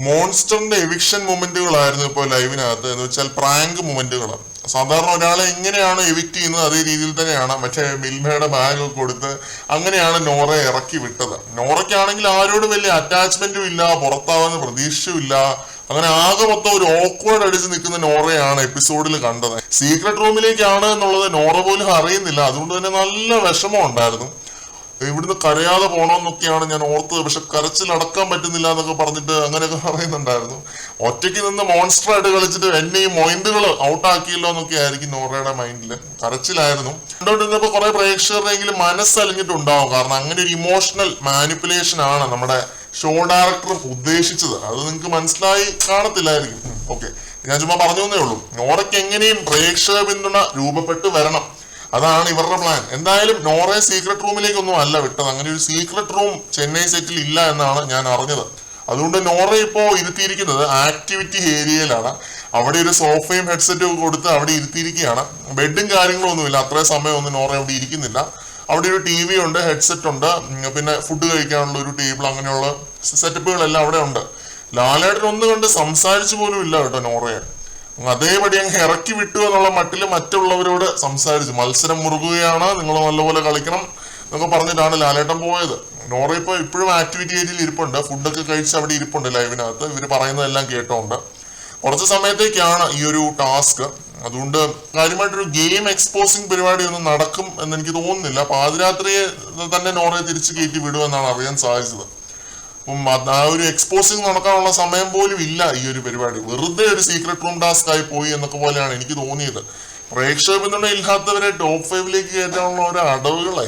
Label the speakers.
Speaker 1: മോൺസ്റ്ററിന്റെ eviction മൊമെന്റുകളായിരുന്നു ഇപ്പോൾ ലൈവിനകത്ത്. എന്ന് വെച്ചാൽ പ്രാങ്ക് മൊമെന്റുകൾ. സാധാരണ ഒരാളെ എങ്ങനെയാണ് എവിക്ട് ചെയ്യുന്നത് അതേ രീതിയിൽ തന്നെയാണ് മറ്റേ മിൽമയുടെ ബാഗ് ഒക്കെ കൊടുത്ത് അങ്ങനെയാണ് നോറയെ ഇറക്കി വിട്ടത്. നോറയ്ക്കാണെങ്കിൽ ആരോടും വലിയ അറ്റാച്ച്മെന്റും ഇല്ല, പുറത്താവുന്ന പ്രതീക്ഷയും ഇല്ല. അങ്ങനെ ആകെ മൊത്തം ഒരു ഓക്വേർഡ് അടിച്ച് നിൽക്കുന്ന നോറയാണ് എപ്പിസോഡിൽ കണ്ടത്. സീക്രട്ട് റൂമിലേക്കാണ് എന്നുള്ളത് നോറ പോലും അറിയുന്നില്ല. അതുകൊണ്ട് തന്നെ നല്ല വിഷമം ഉണ്ടായിരുന്നു. ഇവിടുന്ന് കരയാതെ പോകണമെന്നൊക്കെയാണ് ഞാൻ ഓർത്തത്. പക്ഷെ കരച്ചിൽ അടക്കാൻ പറ്റുന്നില്ല എന്നൊക്കെ പറഞ്ഞിട്ട് അങ്ങനെയൊക്കെ പറയുന്നുണ്ടായിരുന്നു. ഒറ്റയ്ക്ക് നിന്ന് മോൺസ്റ്റർ ആയിട്ട് കളിച്ചിട്ട് എന്നെ ഈ മൊയിന്റുകൾ ഔട്ടാക്കിയല്ലോ എന്നൊക്കെ ആയിരിക്കും നോറയുടെ മൈൻഡിൽ. കരച്ചിലായിരുന്നു. കണ്ടോണ്ടിരുന്നപ്പോ കുറെ പ്രേക്ഷകരുടെയെങ്കിലും മനസ്സലിഞ്ഞിട്ടുണ്ടാവും. കാരണം അങ്ങനെ ഒരു ഇമോഷണൽ മാനിപ്പുലേഷൻ ആണ് നമ്മുടെ ഷോ ഡയറക്ടർ ഉദ്ദേശിച്ചത്. അത് നിങ്ങൾക്ക് മനസ്സിലായി കാണത്തില്ലായിരിക്കും. ഓക്കെ, ഞാൻ ചുമ്മാ പറഞ്ഞു തന്നേ ഉള്ളൂ. നോറയ്ക്ക് എങ്ങനെയും പ്രേക്ഷക പിന്തുണ രൂപപ്പെട്ട് വരണം, അതാണ് ഇവരുടെ പ്ലാൻ. എന്തായാലും നോറയെ സീക്രട്ട് റൂമിലേക്കൊന്നും അല്ല വിട്ടത്. അങ്ങനെ ഒരു സീക്രട്ട് റൂം ചെന്നൈ സെറ്റിൽ ഇല്ല എന്നാണ് ഞാൻ അറിഞ്ഞത്. അതുകൊണ്ട് നോറ ഇപ്പോ ഇരുത്തിയിരിക്കുന്നത് ആക്ടിവിറ്റി ഏരിയയിലാണ്. അവിടെ ഒരു സോഫയും ഹെഡ്സെറ്റും ഒക്കെ കൊടുത്ത് അവിടെ ഇരുത്തിയിരിക്കുകയാണ്. ബെഡും കാര്യങ്ങളും ഒന്നുമില്ല, അത്രയും സമയമൊന്നും നോറ അവിടെ ഇരിക്കുന്നില്ല. അവിടെ ഒരു ടി വി ഉണ്ട്, ഹെഡ്സെറ്റ് ഉണ്ട്, പിന്നെ ഫുഡ് കഴിക്കാനുള്ള ഒരു ടേബിൾ, അങ്ങനെയുള്ള സെറ്റപ്പുകളെല്ലാം അവിടെ ഉണ്ട്. ലാലേട്ടൻ ഒന്ന് കണ്ട് സംസാരിച്ചു പോലും ഇല്ല കേട്ടോ നോറയെ. അതേപടി അങ്ങ് ഇറക്കി വിട്ടു എന്നുള്ള മട്ടില് മറ്റുള്ളവരോട് സംസാരിച്ചു. മത്സരം മുറുകുകയാണ്, നിങ്ങൾ നല്ലപോലെ കളിക്കണം എന്നൊക്കെ പറഞ്ഞിട്ടാണ് ലാലേട്ടൻ പോയത്. നോറ ഇപ്പൊ ഇപ്പോഴും ആക്ടിവിറ്റി ഏരിയയിൽ ഇരിപ്പുണ്ട്, ഫുഡൊക്കെ കഴിച്ച് അവിടെ ഇരിപ്പുണ്ട് ലൈവിനകത്ത്. ഇവര് പറയുന്നതെല്ലാം കേട്ടോണ്ട് കുറച്ച് സമയത്തേക്കാണ് ഈ ഒരു ടാസ്ക്. അതുകൊണ്ട് കാര്യമായിട്ടൊരു ഗെയിം എക്സ്പോസിങ് പരിപാടി ഒന്നും നടക്കും എന്ന് എനിക്ക് തോന്നുന്നില്ല. പാതിരാത്രിയെ തന്നെ നോറയെ തിരിച്ചു കയറ്റി വിടുമെന്നാണ് അറിയാൻ സാധിച്ചത്. അപ്പം ആ ഒരു എക്സ്പോസിങ് നടക്കാനുള്ള സമയം പോലും ഇല്ല ഈ ഒരു പരിപാടി. വെറുതെ ഒരു സീക്രട്ട് റൂം ടാസ്ക് ആയി പോയി എന്നൊക്കെ പോലെയാണ് എനിക്ക് തോന്നിയത്. പ്രേക്ഷക പിന്തുണ ഇല്ലാത്തവരെ ടോപ്പ് 5 കയറ്റാനുള്ള ഓരോ അടവുകളെ